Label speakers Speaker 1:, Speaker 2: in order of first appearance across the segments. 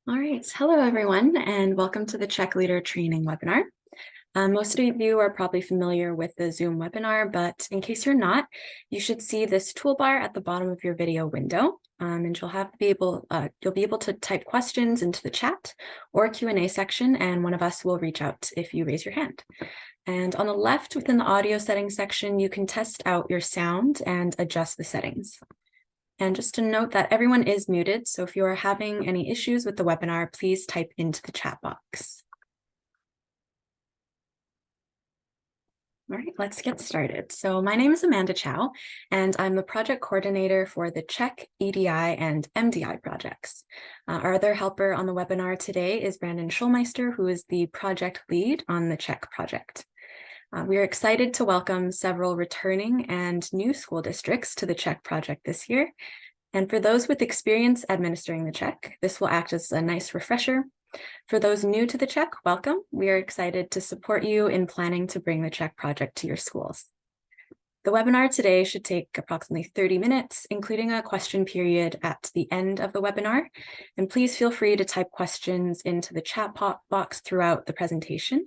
Speaker 1: All right, hello everyone, and welcome to the CHEQ Leader Training webinar. Most of you are probably familiar with the Zoom webinar, but in case you're not, you should see this toolbar at the bottom of your video window, and you'll be able to type questions into the chat or Q&A section, and one of us will reach out if you raise your hand. And on the left within the audio settings section, you can test out your sound and adjust the settings. And just to note that everyone is muted, so if you are having any issues with the webinar, please type into the chat box. All right, let's get started. So my name is Amanda Chow, and I'm the project coordinator for the CHEQ, EDI, and MDI projects. Our other helper on the webinar today is Brandon Schulmeister, who is the project lead on the CHEQ project. We are excited to welcome several returning and new school districts to the CHEQ project this year. And for those with experience administering the CHEQ, this will act as a nice refresher. For those new to the CHEQ, welcome. We are excited to support you in planning to bring the CHEQ project to your schools. The webinar today should take approximately 30 minutes, including a question period at the end of the webinar. And please feel free to type questions into the chat box throughout the presentation,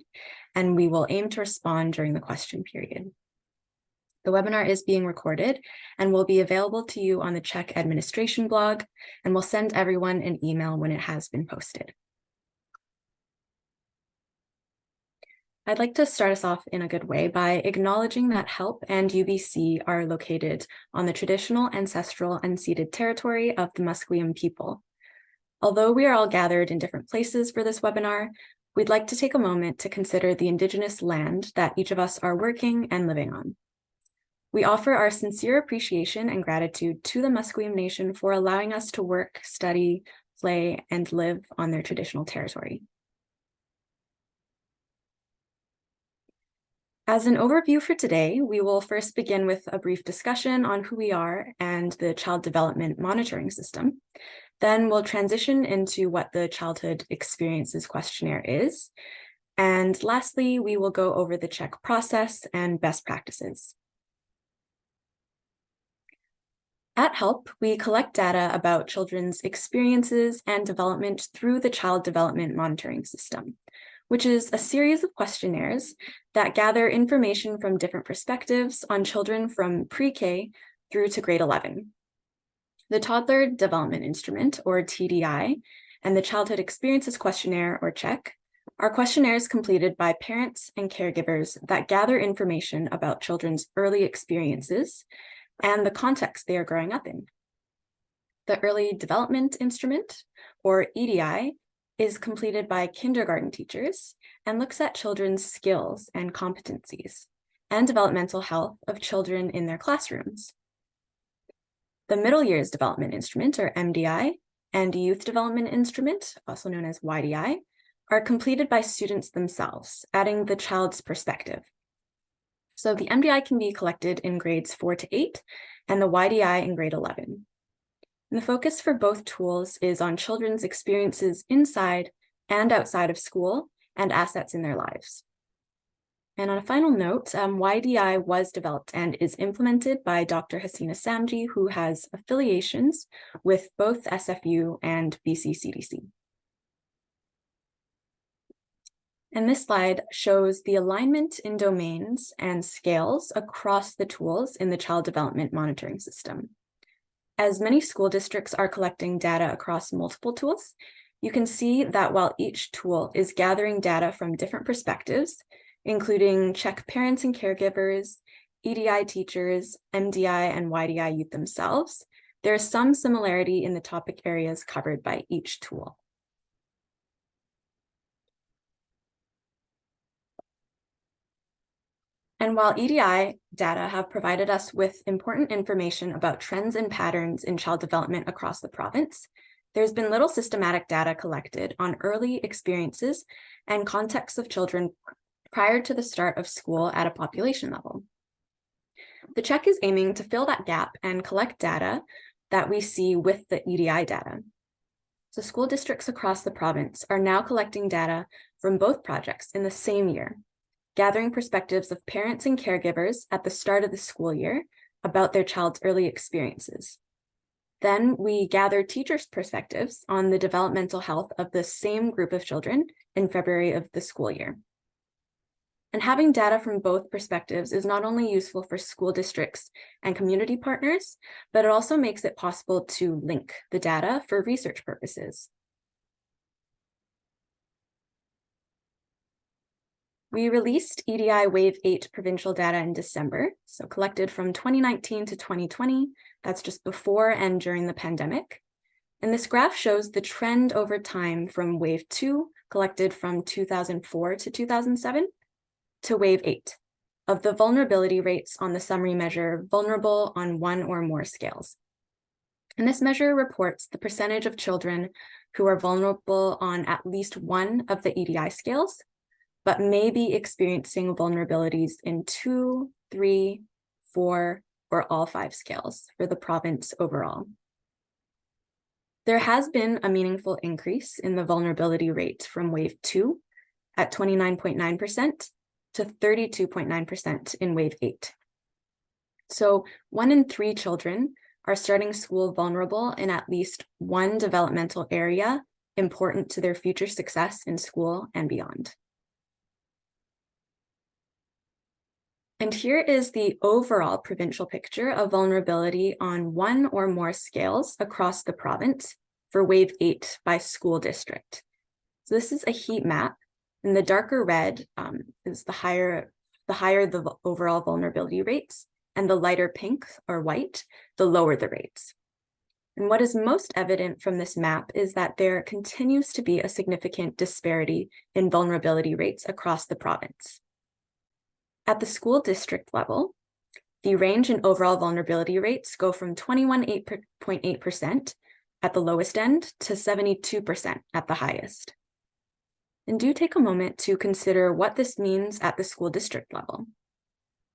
Speaker 1: and we will aim to respond during the question period. The webinar is being recorded and will be available to you on the CHEQ administration blog, and we'll send everyone an email when it has been posted. I'd like to start us off in a good way by acknowledging that HELP and UBC are located on the traditional, ancestral, unceded territory of the Musqueam people. Although we are all gathered in different places for this webinar, we'd like to take a moment to consider the Indigenous land that each of us are working and living on. We offer our sincere appreciation and gratitude to the Musqueam Nation for allowing us to work, study, play, and live on their traditional territory. As an overview for today, we will first begin with a brief discussion on who we are and the Child Development Monitoring System. Then we'll transition into what the Childhood Experiences Questionnaire is. And lastly, we will go over the CHEQ process and best practices. At HELP, we collect data about children's experiences and development through the Child Development Monitoring System, which is a series of questionnaires that gather information from different perspectives on children from pre-K through to grade 11. The Toddler Development Instrument, or TDI, and the Childhood Experiences Questionnaire, or CHEQ, are questionnaires completed by parents and caregivers that gather information about children's early experiences and the context they are growing up in. The Early Development Instrument, or EDI, is completed by kindergarten teachers and looks at children's skills and competencies and developmental health of children in their classrooms. The Middle Years Development Instrument, or MDI, and Youth Development Instrument, also known as YDI, are completed by students themselves, adding the child's perspective. So the MDI can be collected in grades 4 to 8 and the YDI in grade 11. And the focus for both tools is on children's experiences inside and outside of school and assets in their lives. And on a final note, YDI was developed and is implemented by Dr. Hasina Samji, who has affiliations with both SFU and BC CDC. And this slide shows the alignment in domains and scales across the tools in the Child Development Monitoring System. As many school districts are collecting data across multiple tools, you can see that while each tool is gathering data from different perspectives, including CHEQ parents and caregivers, EDI teachers, MDI and YDI youth themselves, there is some similarity in the topic areas covered by each tool. And while EDI data have provided us with important information about trends and patterns in child development across the province, there's been little systematic data collected on early experiences and contexts of children prior to the start of school at a population level. The CHEQ is aiming to fill that gap and collect data that we see with the EDI data. So school districts across the province are now collecting data from both projects in the same year, gathering perspectives of parents and caregivers at the start of the school year about their child's early experiences. Then we gather teachers' perspectives on the developmental health of the same group of children in February of the school year. And having data from both perspectives is not only useful for school districts and community partners, but it also makes it possible to link the data for research purposes. We released EDI Wave 8 provincial data in December, so collected from 2019 to 2020. That's just before and during the pandemic. And this graph shows the trend over time from Wave 2, collected from 2004 to 2007, to Wave 8, of the vulnerability rates on the summary measure vulnerable on one or more scales. And this measure reports the percentage of children who are vulnerable on at least one of the EDI scales, but may be experiencing vulnerabilities in 2, 3, 4, or all 5 scales for the province overall. There has been a meaningful increase in the vulnerability rate from Wave 2 at 29.9% to 32.9% in Wave 8. So 1 in 3 children are starting school vulnerable in at least one developmental area important to their future success in school and beyond. And here is the overall provincial picture of vulnerability on one or more scales across the province for Wave 8 by school district. So this is a heat map, and the darker red is the higher the overall vulnerability rates, and the lighter pink or white, the lower the rates. And what is most evident from this map is that there continues to be a significant disparity in vulnerability rates across the province. At the school district level, the range in overall vulnerability rates go from 21.8% at the lowest end to 72% at the highest. And do take a moment to consider what this means at the school district level.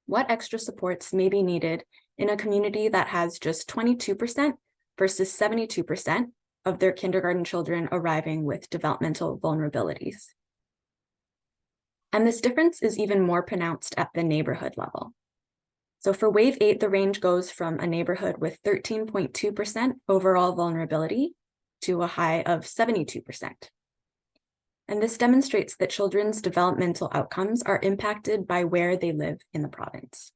Speaker 1: What extra supports may be needed in a community that has just 22% versus 72% of their kindergarten children arriving with developmental vulnerabilities. And this difference is even more pronounced at the neighborhood level. So for Wave 8, the range goes from a neighborhood with 13.2% overall vulnerability to a high of 72%. And this demonstrates that children's developmental outcomes are impacted by where they live in the province.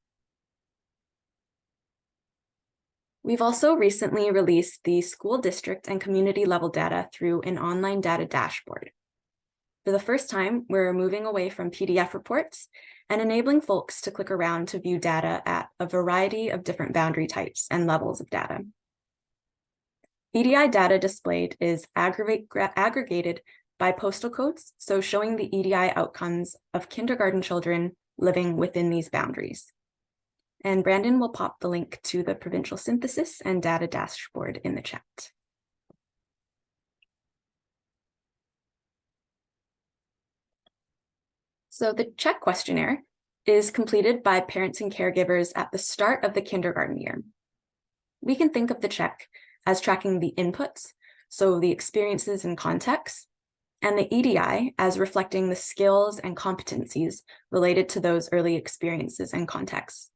Speaker 1: We've also recently released the school district and community level data through an online data dashboard. For the first time, we're moving away from PDF reports and enabling folks to click around to view data at a variety of different boundary types and levels of data. EDI data displayed is aggregated by postal codes, so showing the EDI outcomes of kindergarten children living within these boundaries. And Brandon will pop the link to the provincial synthesis and data dashboard in the chat. So the CHEQ questionnaire is completed by parents and caregivers at the start of the kindergarten year. We can think of the CHEQ as tracking the inputs, so the experiences and contexts, and the EDI as reflecting the skills and competencies related to those early experiences and contexts.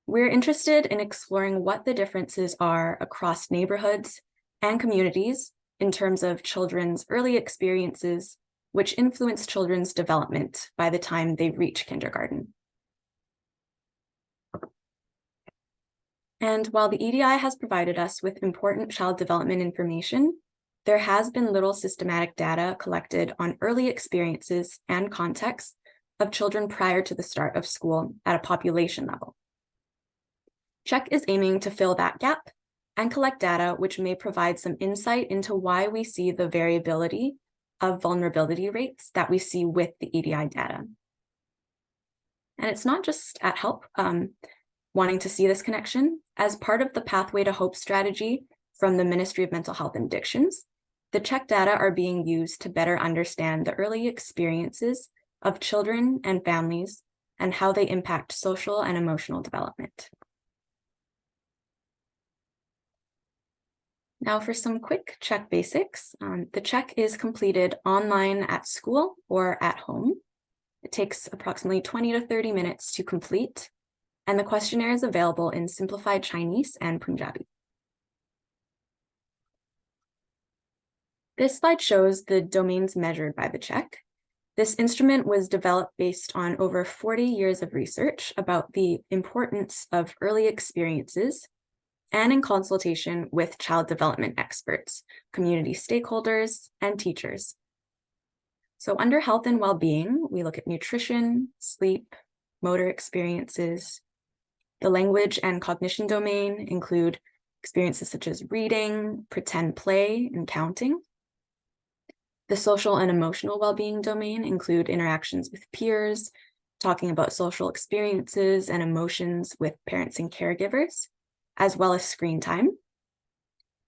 Speaker 1: We're interested in exploring what the differences are across neighborhoods and communities in terms of children's early experiences, which influence children's development by the time they reach kindergarten. And while the EDI has provided us with important child development information, there has been little systematic data collected on early experiences and contexts of children prior to the start of school at a population level. CHEQ is aiming to fill that gap and collect data which may provide some insight into why we see the variability of vulnerability rates that we see with the EDI data. And it's not just at HELP wanting to see this connection. As part of the Pathway to Hope strategy from the Ministry of Mental Health and Addictions, the CHEQ data are being used to better understand the early experiences of children and families and how they impact social and emotional development. Now for some quick CHEQ basics. The CHEQ is completed online at school or at home. It takes approximately 20 to 30 minutes to complete, and the questionnaire is available in simplified Chinese and Punjabi. This slide shows the domains measured by the CHEQ. This instrument was developed based on over 40 years of research about the importance of early experiences and in consultation with child development experts, community stakeholders, and teachers. So under health and well-being, we look at nutrition, sleep, motor experiences. The language and cognition domain include experiences such as reading, pretend play, and counting. The social and emotional well-being domain include interactions with peers, talking about social experiences and emotions with parents and caregivers, as well as screen time.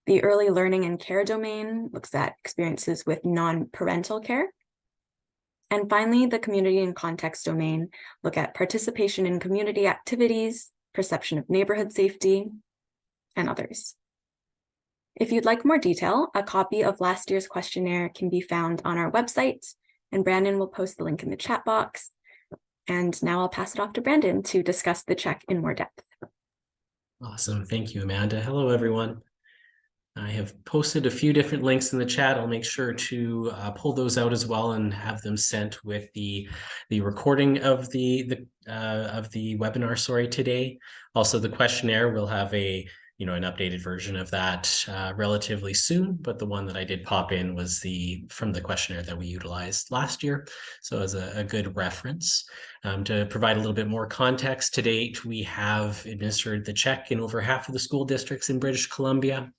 Speaker 1: The early learning and care domain looks at experiences with non-parental care. And finally, the community and context domain look at participation in community activities, perception of neighborhood safety, and others. If you'd like more detail, a copy of last year's questionnaire can be found on our website, and Brandon will post the link in the chat box. And now I'll pass it off to Brandon to discuss the CHEQ in more depth.
Speaker 2: Awesome. Thank you, Amanda. Hello, everyone. I have posted a few different links in the chat. I'll make sure to pull those out as well and have them sent with the recording of the webinar, today. Also, the questionnaire will have an updated version of that relatively soon, but the one that I did pop in was from the questionnaire that we utilized last year. So as a good reference. To provide a little bit more context, to date, we have administered the CHEQ in over half of the school districts in British Columbia.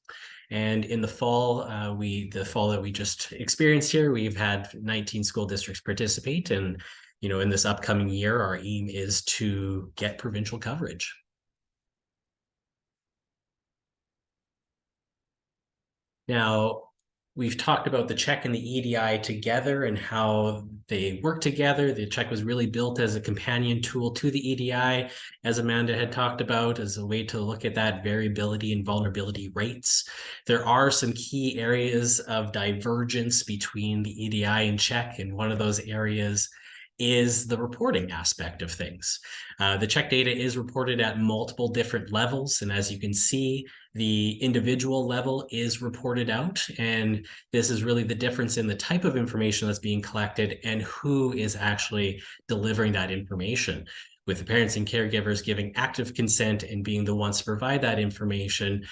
Speaker 2: And in the fall, the fall that we just experienced here, we've had 19 school districts participate. And, in this upcoming year, our aim is to get provincial coverage. Now, we've talked about the CHEQ and the EDI together and how they work together. The CHEQ was really built as a companion tool to the EDI, as Amanda had talked about, as a way to look at that variability and vulnerability rates. There are some key areas of divergence between the EDI and CHEQ, and one of those areas is the reporting aspect of things. The CHEQ data is reported at multiple different levels, and as you can see, the individual level is reported out, and this is really the difference in the type of information that's being collected and who is actually delivering that information. With the parents and caregivers giving active consent and being the ones to provide that information,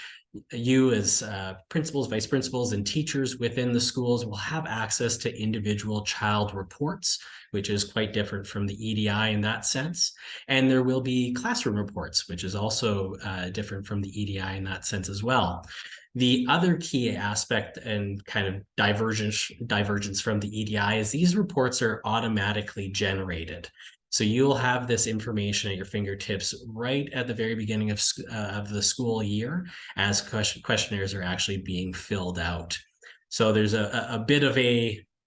Speaker 2: you as principals, vice principals, and teachers within the schools will have access to individual child reports, which is quite different from the EDI in that sense. And there will be classroom reports, which is also different from the EDI in that sense as well. The other key aspect and kind of divergence from the EDI is these reports are automatically generated. So you'll have this information at your fingertips right at the very beginning of the school year as questionnaires are actually being filled out. So there's a bit of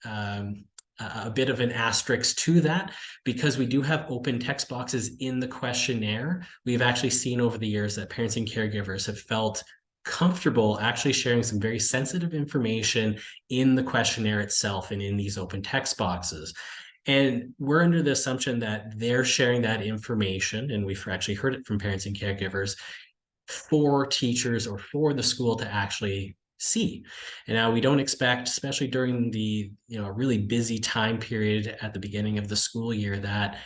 Speaker 2: an asterisk to that, because we do have open text boxes in the questionnaire. We've actually seen over the years that parents and caregivers have felt comfortable actually sharing some very sensitive information in the questionnaire itself and in these open text boxes. And we're under the assumption that they're sharing that information, and we've actually heard it from parents and caregivers, for teachers or for the school to actually see. And now we don't expect, especially during the really busy time period at the beginning of the school year, that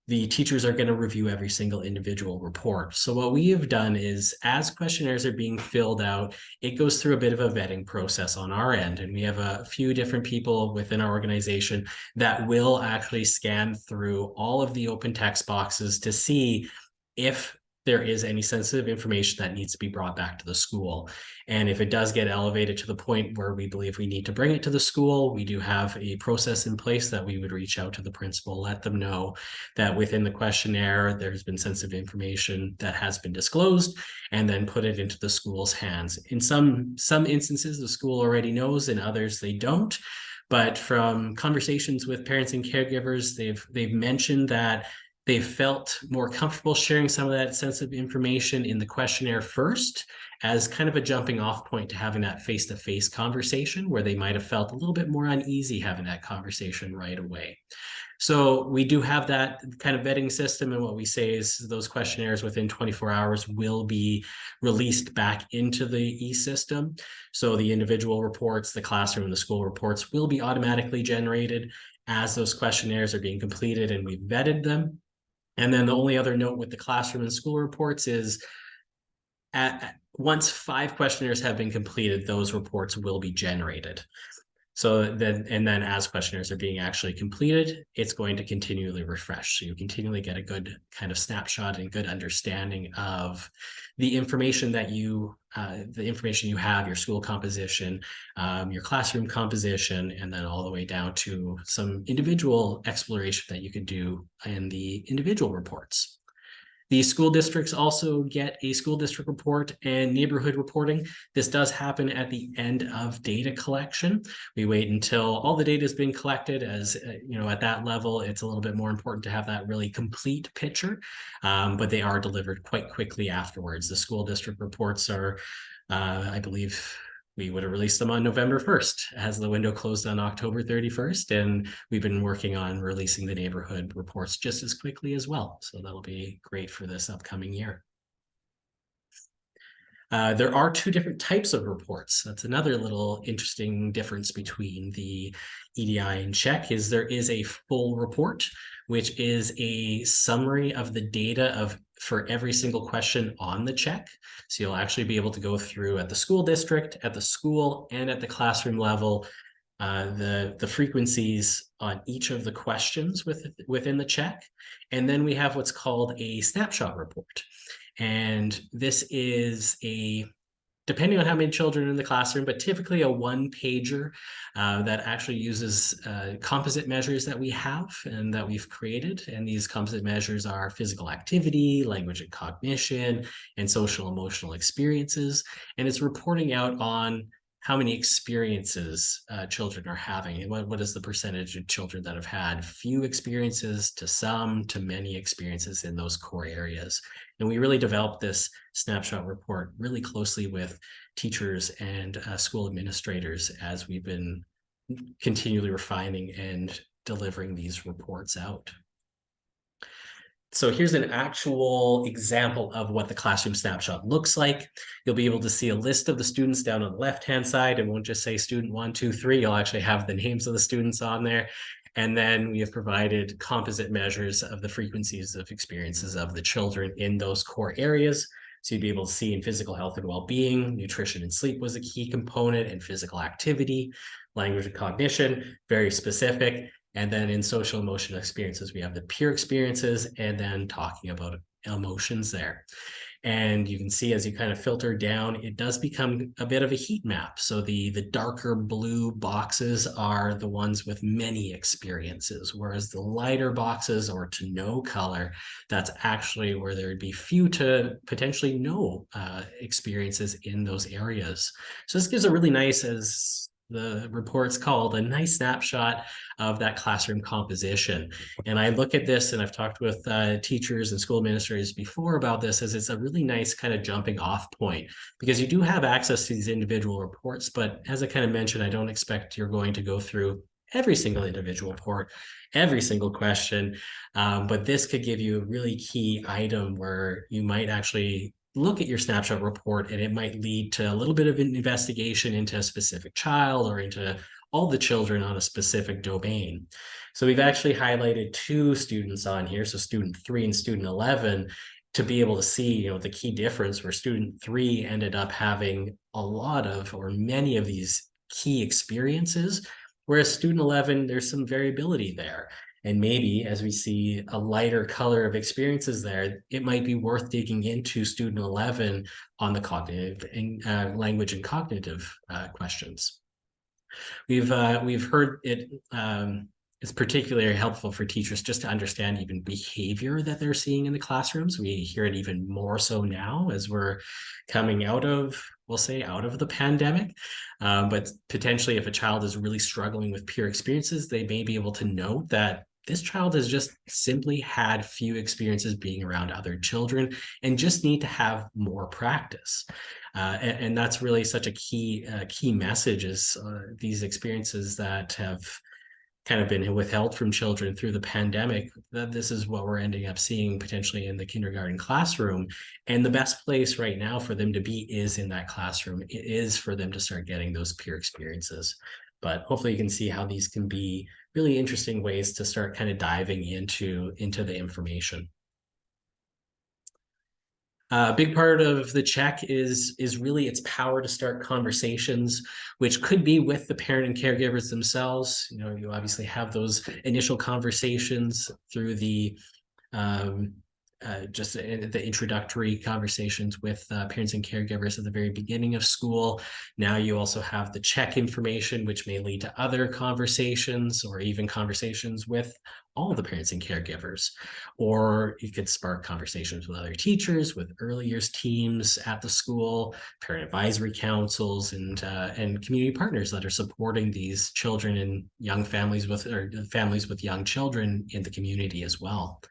Speaker 2: the teachers are going to review every single individual report. So what we have done is, as questionnaires are being filled out, it goes through a bit of a vetting process on our end. And we have a few different people within our organization that will actually scan through all of the open text boxes to see if there is any sensitive information that needs to be brought back to the school. And if it does get elevated to the point where we believe we need to bring it to the school, we do have a process in place that we would reach out to the principal, let them know that within the questionnaire, there's been sensitive information that has been disclosed, and then put it into the school's hands. In some instances, the school already knows, in others they don't. But from conversations with parents and caregivers, they've mentioned that They felt more comfortable sharing some of that sensitive information in the questionnaire first as kind of a jumping off point to having that face-to-face conversation where they might have felt a little bit more uneasy having that conversation right away. So we do have that kind of vetting system, and what we say is those questionnaires within 24 hours will be released back into the e-system. So the individual reports, the classroom and the school reports will be automatically generated as those questionnaires are being completed and we've vetted them. And then the only other note with the classroom and school reports is once 5 questionnaires have been completed, those reports will be generated. So then, and then as questionnaires are being actually completed, it's going to continually refresh. So you continually get a good kind of snapshot and good understanding of the information that you have, your school composition, your classroom composition, and then all the way down to some individual exploration that you could do in the individual reports. The school districts also get a school district report and neighborhood reporting. This does happen at the end of data collection. We wait until all the data has been collected, as at that level, it's a little bit more important to have that really complete picture, but they are delivered quite quickly afterwards. The school district reports are, I believe, we would have released them on November 1st as the window closed on October 31st. And we've been working on releasing the neighborhood reports just as quickly as well. So that'll be great for this upcoming year. There are 2 different types of reports. That's another little interesting difference between the EDI and CHEQ is there is a full report, which is a summary of the data for every single question on the CHEQ. So you'll actually be able to go through at the school district, at the school, and at the classroom level, the frequencies on each of the questions within the CHEQ. And then we have what's called a snapshot report. And this is depending on how many children are in the classroom, but typically a 1-pager that actually uses composite measures that we have and that we've created. And these composite measures are physical activity, language and cognition, and social emotional experiences. And it's reporting out on how many experiences children are having, and what is the percentage of children that have had few experiences to some to many experiences in those core areas. And we really developed this snapshot report really closely with teachers and school administrators as we've been continually refining and delivering these reports out. So here's an actual example of what the classroom snapshot looks like. You'll be able to see a list of the students down on the left-hand side. It won't just say student 1, 2, 3. You'll actually have the names of the students on there. And then we have provided composite measures of the frequencies of experiences of the children in those core areas. So you'd be able to see in physical health and well-being, nutrition and sleep was a key component, and physical activity, language and cognition, very specific. And then in social emotional experiences, we have the peer experiences and then talking about emotions there. And you can see as you kind of filter down, it does become a bit of a heat map. So the darker blue boxes are the ones with many experiences, whereas the lighter boxes or to no color, that's actually where there would be few to potentially no experiences in those areas. So this gives a really nice, as the report's called, a nice snapshot of that classroom composition. And I look at this, and I've talked with teachers and school administrators before about this, as it's a really nice kind of jumping off point, because you do have access to these individual reports, but as I kind of mentioned, I don't expect you're going to go through every single individual report, every single question, but this could give you a really key item where you might actually look at your snapshot report, and it might lead to a little bit of an investigation into a specific child or into all the children on a specific domain. So we've actually highlighted 2 students on here, so student 3 and student 11, to be able to see, the key difference where student 3 ended up having a lot of or many of these key experiences, whereas student 11, there's some variability there. And maybe as we see a lighter color of experiences there, it might be worth digging into student 11 on the cognitive and language and cognitive questions. We've heard it is particularly helpful for teachers just to understand even behavior that they're seeing in the classrooms. We hear it even more so now as we're coming out of, we'll say, out of the pandemic. But potentially if a child is really struggling with peer experiences, they may be able to note that this child has just simply had few experiences being around other children and just need to have more practice. And that's really such a key message is these experiences that have kind of been withheld from children through the pandemic, that this is what we're ending up seeing potentially in the kindergarten classroom. And the best place right now for them to be is in that classroom. It is for them to start getting those peer experiences. But hopefully you can see how these can be really interesting ways to start kind of diving into the information. A big part of the CHEQ is really its power to start conversations, which could be with the parent and caregivers themselves. You know, you obviously have those initial conversations through the just the introductory conversations with parents and caregivers at the very beginning of school. Now you also have the CHEQ information, which may lead to other conversations or even conversations with all the parents and caregivers. Or you could spark conversations with other teachers, with early years teams at the school, parent advisory councils, and community partners that are supporting these children and young families with or families with young children in the community as well.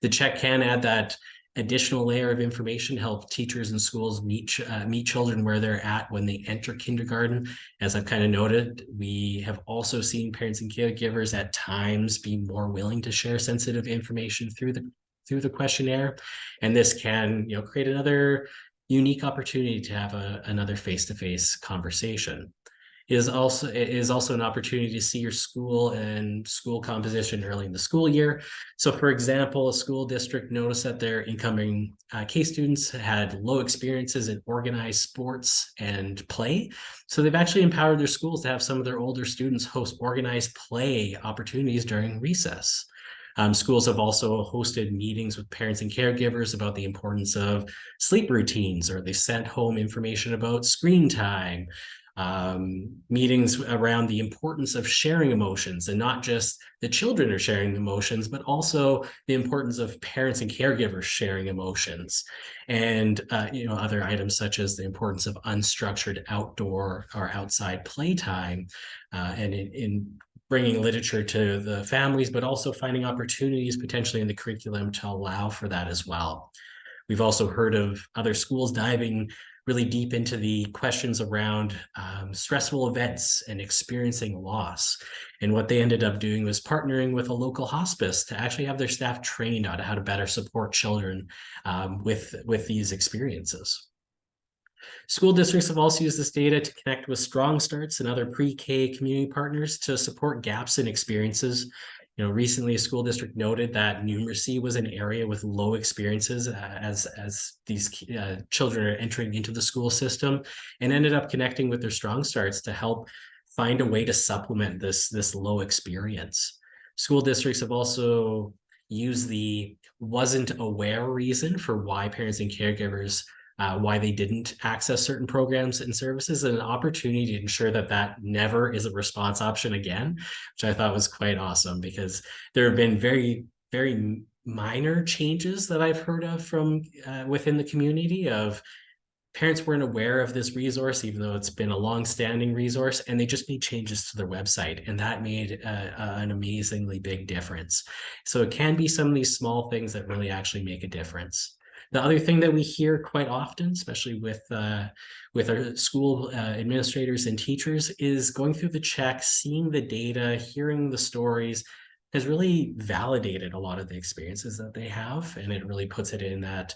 Speaker 2: The CHEQ can add that additional layer of information, help teachers and schools meet children where they're at when they enter kindergarten. As I've kind of noted, we have also seen parents and caregivers at times be more willing to share sensitive information through the questionnaire, and this can create another unique opportunity to have another face-to-face conversation. It is also an opportunity to see your school and school composition early in the school year. So for example, a school district noticed that their incoming K students had low experiences in organized sports and play. So they've actually empowered their schools to have some of their older students host organized play opportunities during recess. Schools have also hosted meetings with parents and caregivers about the importance of sleep routines, or they sent home information about screen time. Meetings around the importance of sharing emotions, and not just the children are sharing emotions, but also the importance of parents and caregivers sharing emotions, and other items such as the importance of unstructured outdoor or outside playtime, and in bringing literature to the families, but also finding opportunities potentially in the curriculum to allow for that as well. We've also heard of other schools diving really deep into the questions around stressful events and experiencing loss. And what they ended up doing was partnering with a local hospice to actually have their staff trained on how to better support children with these experiences. School districts have also used this data to connect with Strong Starts and other pre-K community partners to support gaps in experiences. Recently a school district noted that numeracy was an area with low experiences as these children are entering into the school system, and ended up connecting with their Strong Starts to help find a way to supplement this low experience. School districts have also used the wasn't aware reason for why parents and caregivers why they didn't access certain programs and services, and an opportunity to ensure that that never is a response option again, which I thought was quite awesome, because there have been very, very minor changes that I've heard of from within the community of parents weren't aware of this resource, even though it's been a long-standing resource, and they just made changes to their website, and that made an amazingly big difference. So it can be some of these small things that really actually make a difference. The other thing that we hear quite often, especially with our school administrators and teachers, is going through the CHEQ, seeing the data, hearing the stories, has really validated a lot of the experiences that they have, and it really puts it in that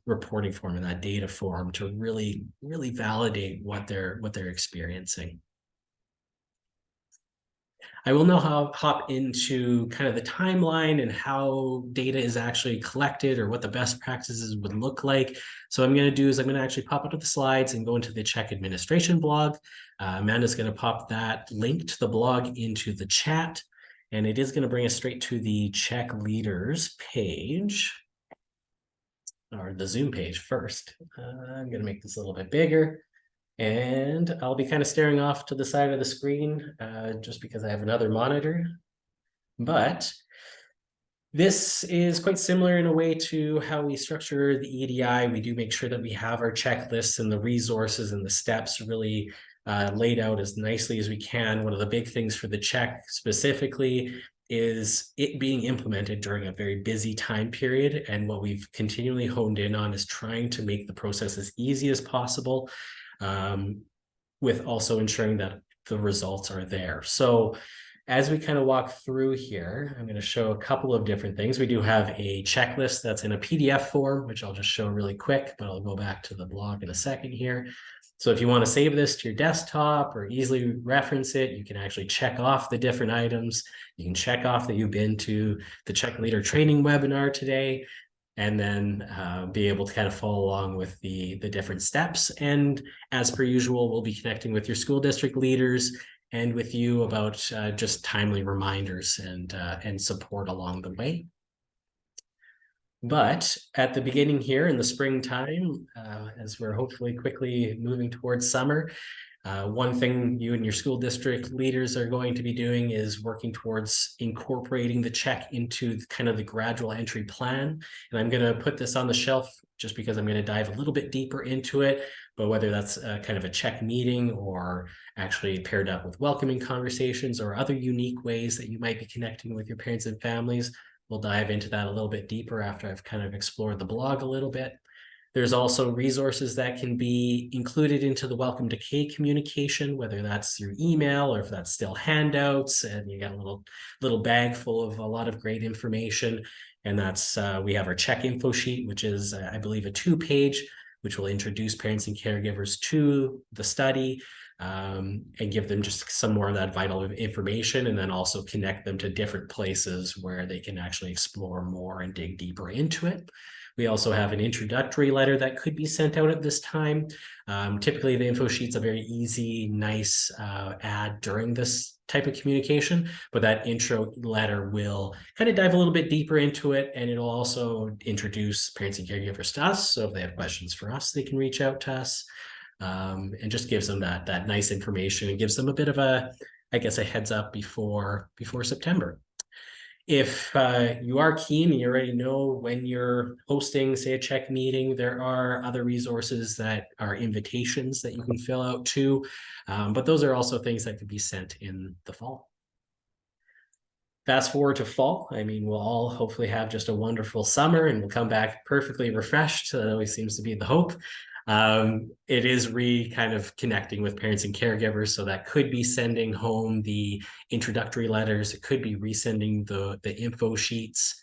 Speaker 2: reporting form, in that data form, to really validate what they're experiencing. I will now hop into kind of the timeline and how data is actually collected, or what the best practices would look like. So what I'm going to do is I'm going to actually pop up the slides and go into the CHEQ administration blog. Amanda's going to pop that link to the blog into the chat, and it is going to bring us straight to the CHEQ leaders page, or the Zoom page first. I'm going to make this a little bit bigger. And I'll be kind of staring off to the side of the screen just because I have another monitor. But this is quite similar in a way to how we structure the EDI. We do make sure that we have our checklists and the resources and the steps really laid out as nicely as we can. One of the big things for the CHEQ specifically is it being implemented during a very busy time period. And what we've continually honed in on is trying to make the process as easy as possible, with also ensuring that the results are there. So as we kind of walk through here, I'm going to show a couple of different things. We do have a checklist that's in a PDF form, which I'll just show really quick, but I'll go back to the blog in a second here. So if you want to save this to your desktop or easily reference it, you can actually check off the different items. You can check off that you've been to the CHEQ Leader training webinar today, and then be able to kind of follow along with the different steps. And as per usual, we'll be connecting with your school district leaders and with you about just timely reminders and support along the way. But at the beginning here in the springtime, as we're hopefully quickly moving towards summer, one thing you and your school district leaders are going to be doing is working towards incorporating the CHEQ into kind of the gradual entry plan. And I'm going to put this on the shelf just because I'm going to dive a little bit deeper into it. But whether that's kind of a CHEQ meeting or actually paired up with welcoming conversations or other unique ways that you might be connecting with your parents and families, we'll dive into that a little bit deeper after I've kind of explored the blog a little bit. There's also resources that can be included into the Welcome to K communication, whether that's through email or if that's still handouts, and you got a little bag full of a lot of great information. And that's we have our CHEQ info sheet, which is I believe a 2-page, which will introduce parents and caregivers to the study, and give them just some more of that vital information, and then also connect them to different places where they can actually explore more and dig deeper into it. We also have an introductory letter that could be sent out at this time. Typically, the info sheet's a very easy, nice add during this type of communication, but that intro letter will kind of dive a little bit deeper into it, and it'll also introduce parents and caregivers to us. So if they have questions for us, they can reach out to us, and just gives them that nice information and gives them a bit of a heads up before September. If you are keen and you already know when you're hosting, say, a CHEQ meeting, there are other resources that are invitations that you can fill out too. But those are also things that could be sent in the fall. Fast forward to fall. I mean, we'll all hopefully have just a wonderful summer and we'll come back perfectly refreshed. That always seems to be the hope. It is kind of connecting with parents and caregivers. So that could be sending home the introductory letters. It could be resending the info sheets.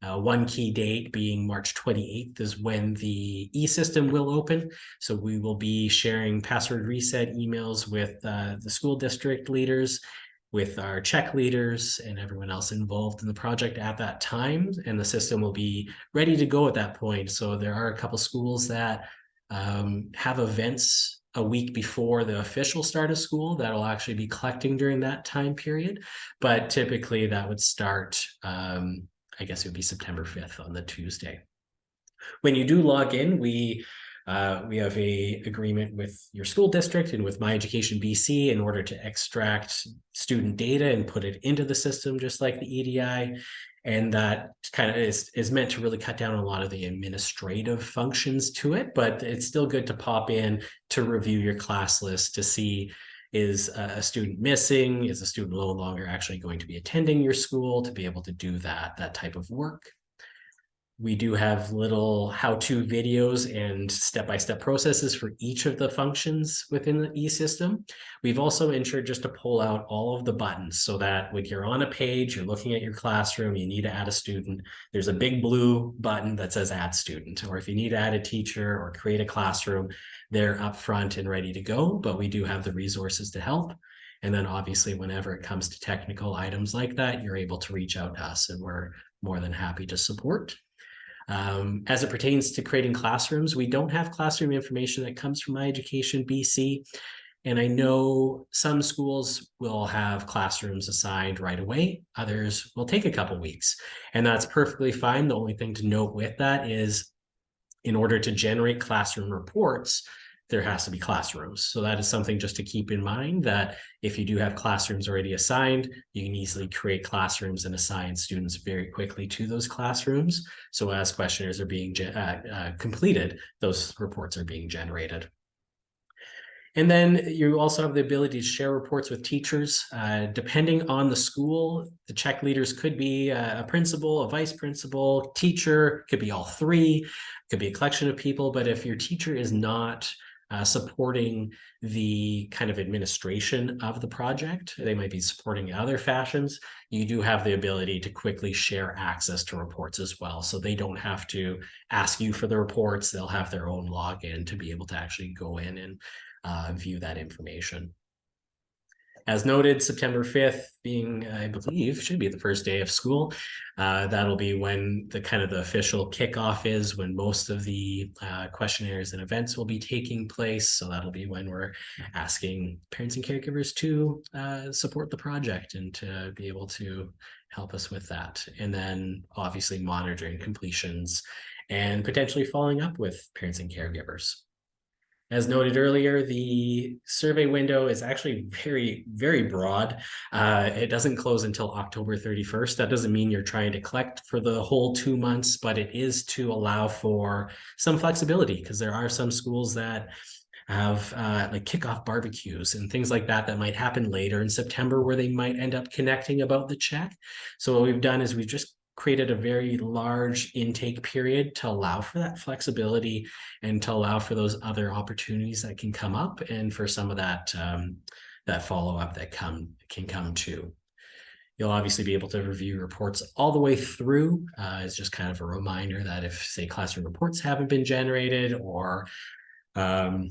Speaker 2: One key date being March 28th is when the e-system will open. So we will be sharing password reset emails with the school district leaders, with our CHEQ leaders and everyone else involved in the project at that time. And the system will be ready to go at that point. So there are a couple schools that have events a week before the official start of school that'll actually be collecting during that time period. But typically that would start, I guess it would be September 5th on the Tuesday. When you do log in, we have a agreement with your school district and with My Education BC in order to extract student data and put it into the system, just like the EDI. And that kind of is meant to really cut down on a lot of the administrative functions to it, but it's still good to pop in to review your class list to see, is a student missing? Is a student no longer actually going to be attending your school, to be able to do that type of work. We do have little how-to videos and step-by-step processes for each of the functions within the e-system. We've also ensured just to pull out all of the buttons so that when you're on a page, you're looking at your classroom, you need to add a student, there's a big blue button that says add student. Or if you need to add a teacher or create a classroom, they're up front and ready to go, but we do have the resources to help. And then obviously, whenever it comes to technical items like that, you're able to reach out to us and we're more than happy to support. As it pertains to creating classrooms, we don't have classroom information that comes from My Education BC. And I know some schools will have classrooms assigned right away. Others will take a couple weeks. And that's perfectly fine. The only thing to note with that is, in order to generate classroom reports, there has to be classrooms. So that is something just to keep in mind, that if you do have classrooms already assigned, you can easily create classrooms and assign students very quickly to those classrooms. So as questionnaires are being completed, those reports are being generated. And then you also have the ability to share reports with teachers. Depending on the school, the CHEQ leaders could be a principal, a vice principal, teacher, could be all three, could be a collection of people. But if your teacher is not supporting the kind of administration of the project, they might be supporting other fashions, you do have the ability to quickly share access to reports as well. So they don't have to ask you for the reports. They'll have their own login to be able to actually go in and view that information. As noted, September 5th being, I believe, should be the first day of school. That'll be when the kind of the official kickoff is, when most of the questionnaires and events will be taking place. So that'll be when we're asking parents and caregivers to support the project and to be able to help us with that. And then obviously monitoring completions and potentially following up with parents and caregivers. As noted earlier, the survey window is actually very, very broad. It doesn't close until October 31st. That doesn't mean you're trying to collect for the whole 2 months, but it is to allow for some flexibility, because there are some schools that have like kickoff barbecues and things like that that might happen later in September, where they might end up connecting about the CHEQ. So what we've done is we've just created a very large intake period to allow for that flexibility and to allow for those other opportunities that can come up, and for some of that that follow-up that can come too. You'll obviously be able to review reports all the way through. It's just kind of a reminder that if, say, classroom reports haven't been generated, or the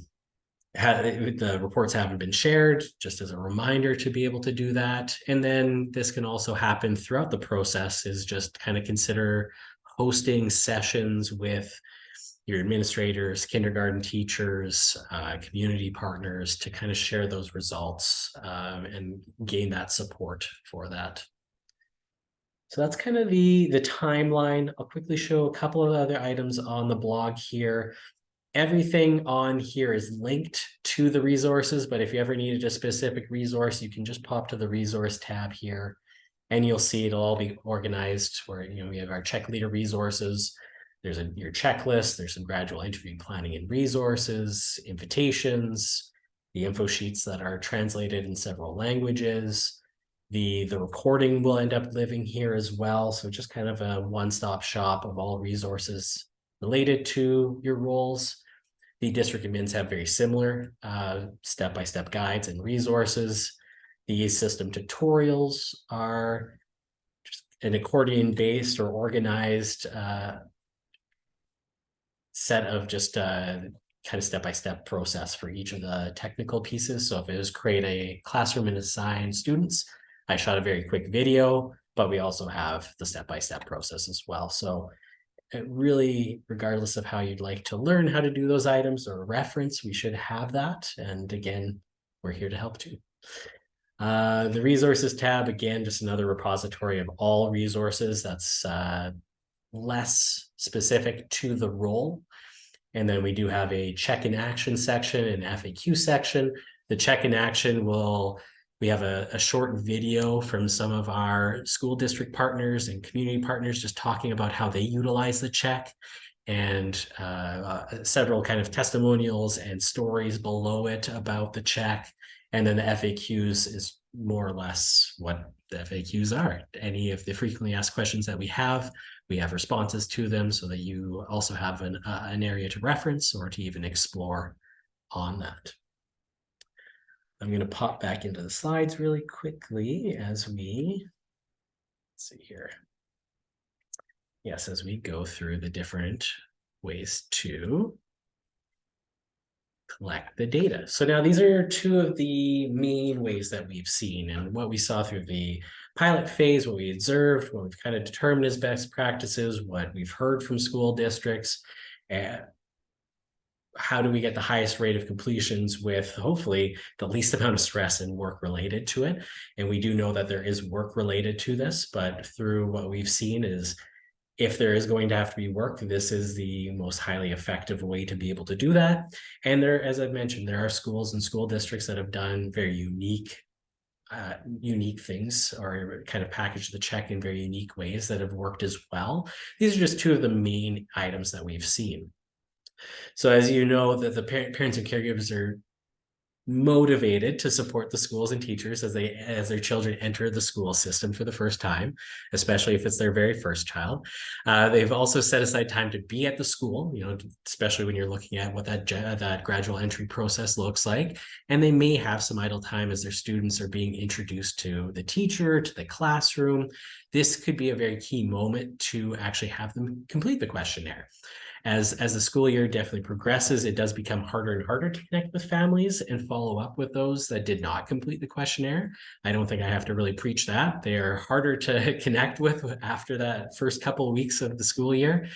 Speaker 2: reports haven't been shared, just as a reminder to be able to do that. And then this can also happen throughout the process, is just kind of consider hosting sessions with your administrators, kindergarten teachers, community partners, to kind of share those results and gain that support for that. So that's kind of the timeline. I'll quickly show a couple of other items on the blog here. Everything on here is linked to the resources, but if you ever needed a specific resource, you can just pop to the resource tab here, and you'll see it'll all be organized where, you know, we have our CHEQ leader resources. There's your checklist. There's some gradual interview planning and resources, invitations, the info sheets that are translated in several languages. The recording will end up living here as well. So just kind of a one-stop shop of all resources related to your roles. The district admins have very similar step-by-step guides and resources. The system tutorials are just an accordion-based or organized set of just kind of step-by-step process for each of the technical pieces. So if it is create a classroom and assign students, I shot a very quick video, but we also have the step-by-step process as well. So really, regardless of how you'd like to learn how to do those items or reference, we should have that. And again, we're here to help too. The resources tab, again, just another repository of all resources that's less specific to the role. And then we do have a check in action section and FAQ section. The check in action we have a short video from some of our school district partners and community partners just talking about how they utilize the CHEQ, and several kind of testimonials and stories below it about the CHEQ. And then the FAQs is more or less what the FAQs are. Any of the frequently asked questions that we have responses to them, so that you also have an area to reference or to even explore on that. I'm going to pop back into the slides really quickly as we, let's see here. Yes, as we go through the different ways to collect the data. So now these are two of the main ways that we've seen, and what we saw through the pilot phase, what we observed, what we've kind of determined as best practices, what we've heard from school districts, and how do we get the highest rate of completions with hopefully the least amount of stress and work related to it. And we do know that there is work related to this, but through what we've seen is, if there is going to have to be work, this is the most highly effective way to be able to do that. And there, as I've mentioned, there are schools and school districts that have done very unique things, or kind of packaged the CHEQ in very unique ways that have worked as well. These are just two of the main items that we've seen. So as you know, that the parents and caregivers are motivated to support the schools and teachers as their children enter the school system for the first time, especially if it's their very first child. They've also set aside time to be at the school, especially when you're looking at what that gradual entry process looks like. And they may have some idle time as their students are being introduced to the teacher, to the classroom. This could be a very key moment to actually have them complete the questionnaire. As the school year definitely progresses, it does become harder and harder to connect with families and follow up with those that did not complete the questionnaire. I don't think I have to really preach that. They are harder to connect with after that first couple of weeks of the school year.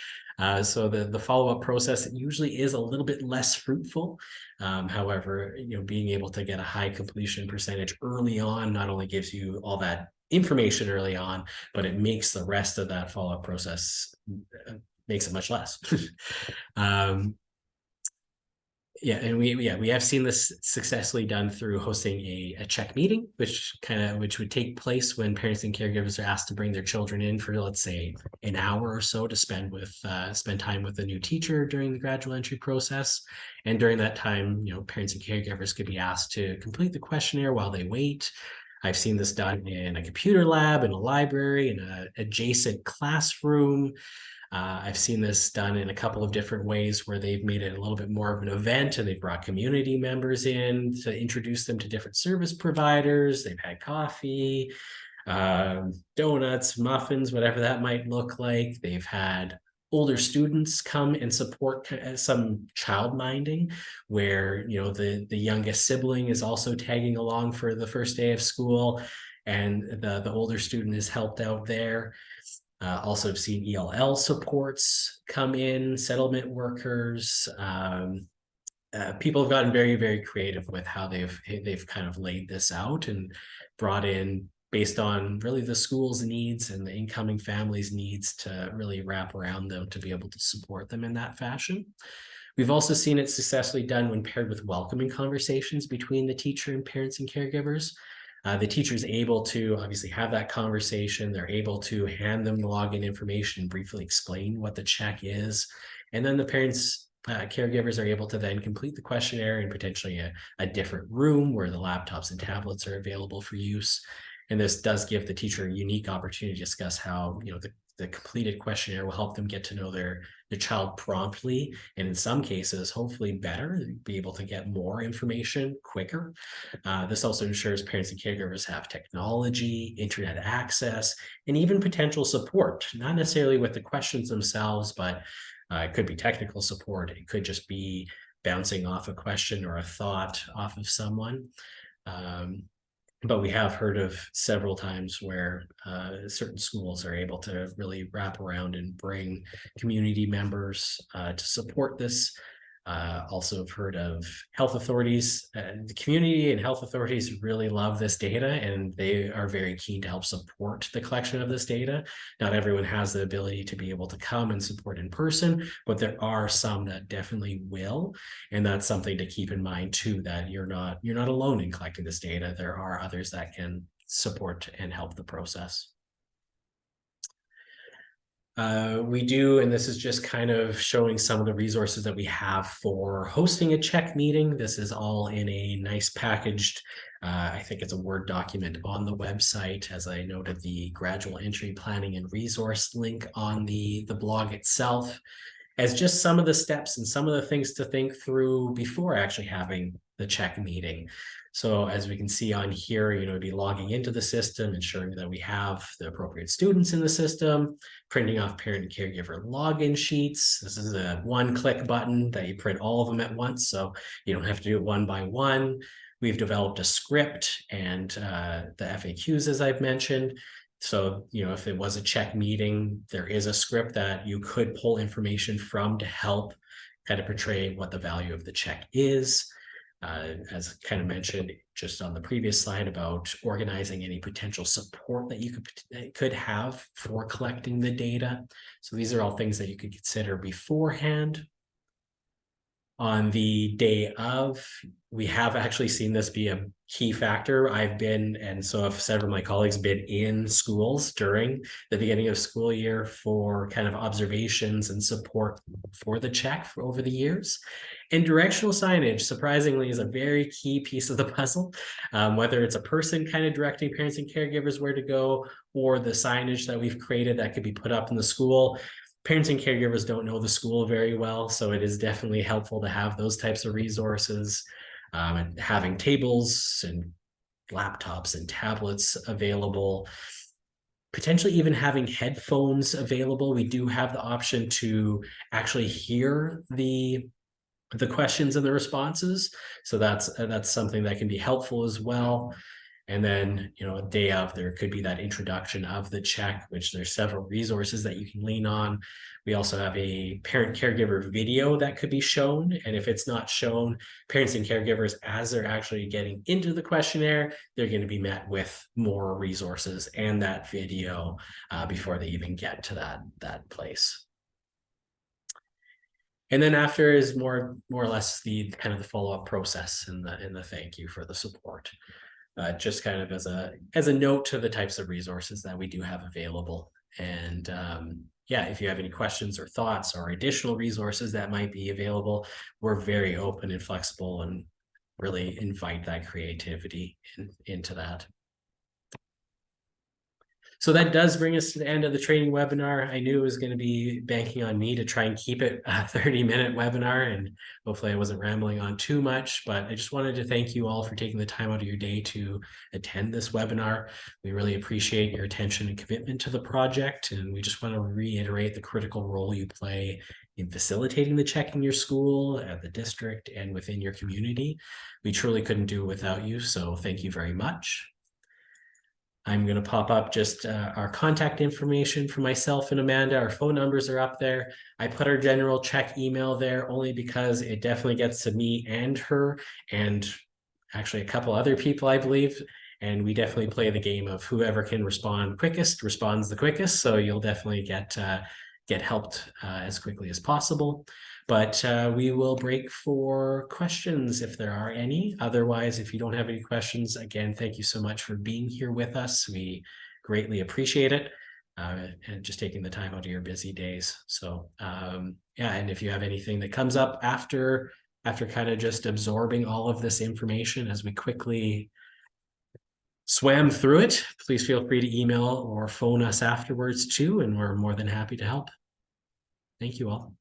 Speaker 2: So the follow-up process usually is a little bit less fruitful. However, being able to get a high completion percentage early on not only gives you all that information early on, but it makes the rest of that follow-up process makes it much less. And we have seen this successfully done through hosting a CHEQ meeting, which would take place when parents and caregivers are asked to bring their children in for, let's say, an hour or so to spend time with a new teacher during the gradual entry process. And during that time, parents and caregivers could be asked to complete the questionnaire while they wait. I've seen this done in a computer lab, in a library, in an adjacent classroom. I've seen this done in a couple of different ways where they've made it a little bit more of an event and they've brought community members in to introduce them to different service providers. They've had coffee, donuts, muffins, whatever that might look like. They've had older students come and support some child minding where, the youngest sibling is also tagging along for the first day of school and the older student is helped out there. Also have seen ELL supports come in, settlement workers. People have gotten very, very creative with how they've kind of laid this out and brought in based on really the school's needs and the incoming family's needs to really wrap around them to be able to support them in that fashion. We've also seen it successfully done when paired with welcoming conversations between the teacher and parents and caregivers. The teacher is able to obviously have that conversation. They're able to hand them the login information and briefly explain what the CHEQ is. And then the parents, caregivers are able to then complete the questionnaire in potentially a different room where the laptops and tablets are available for use. And this does give the teacher a unique opportunity to discuss how, the completed questionnaire will help them get to know their child promptly, and in some cases, hopefully better, be able to get more information quicker. This also ensures parents and caregivers have technology, internet access, and even potential support, not necessarily with the questions themselves, but it could be technical support. It could just be bouncing off a question or a thought off of someone. But we have heard of several times where certain schools are able to really wrap around and bring community members to support this. Also have heard of health authorities. The community and health authorities really love this data and they are very keen to help support the collection of this data. Not everyone has the ability to be able to come and support in person, but there are some that definitely will. And that's something to keep in mind too, that you're not alone in collecting this data. There are others that can support and help the process. We do, and this is just kind of showing some of the resources that we have for hosting a CHEQ meeting. This is all in a nice packaged, I think it's a Word document on the website. As I noted, the gradual entry planning and resource link on the blog itself, as just some of the steps and some of the things to think through before actually having the CHEQ meeting. So as we can see on here, be logging into the system, ensuring that we have the appropriate students in the system, printing off parent and caregiver login sheets. This is a one-click button that you print all of them at once, so you don't have to do it one by one. We've developed a script and the FAQs, as I've mentioned. So, if it was a CHEQ meeting, there is a script that you could pull information from to help kind of portray what the value of the CHEQ is. As kind of mentioned just on the previous slide about organizing any potential support that you could have for collecting the data. So these are all things that you could consider beforehand. On the day of, we have actually seen this be a key factor. I've been, and so have several of my colleagues been in schools during the beginning of school year for kind of observations and support for the CHEQ over the years. And directional signage, surprisingly, is a very key piece of the puzzle. Whether it's a person kind of directing parents and caregivers where to go, or the signage that we've created that could be put up in the school, parents and caregivers don't know the school very well, so it is definitely helpful to have those types of resources, and having tables and laptops and tablets available, potentially even having headphones available. We do have the option to actually hear the questions and the responses, so that's something that can be helpful as well. And then, a day of, there could be that introduction of the CHEQ, which there's several resources that you can lean on. We also have a parent caregiver video that could be shown. And if it's not shown, parents and caregivers, as they're actually getting into the questionnaire, they're going to be met with more resources and that video before they even get to that place. And then after is more or less the kind of the follow-up process and the thank you for the support. Just kind of as a note to the types of resources that we do have available. And yeah, if you have any questions or thoughts or additional resources that might be available, we're very open and flexible and really invite that creativity into that. So that does bring us to the end of the training webinar. I knew it was going to be banking on me to try and keep it a 30-minute webinar, and hopefully I wasn't rambling on too much, but I just wanted to thank you all for taking the time out of your day to attend this webinar. We really appreciate your attention and commitment to the project, and we just want to reiterate the critical role you play in facilitating the CHEQ in your school, at the district, and within your community. We truly couldn't do it without you, so thank you very much. I'm going to pop up just our contact information for myself and Amanda. Our phone numbers are up there. I put our general CHEQ email there only because it definitely gets to me and her, and actually a couple other people, I believe. And we definitely play the game of whoever can respond quickest responds the quickest. So you'll definitely get helped as quickly as possible. But we will break for questions if there are any. Otherwise, if you don't have any questions, again, thank you so much for being here with us. We greatly appreciate it, and just taking the time out of your busy days. So yeah, and if you have anything that comes up after kind of just absorbing all of this information as we quickly swam through it, please feel free to email or phone us afterwards too, and we're more than happy to help. Thank you all.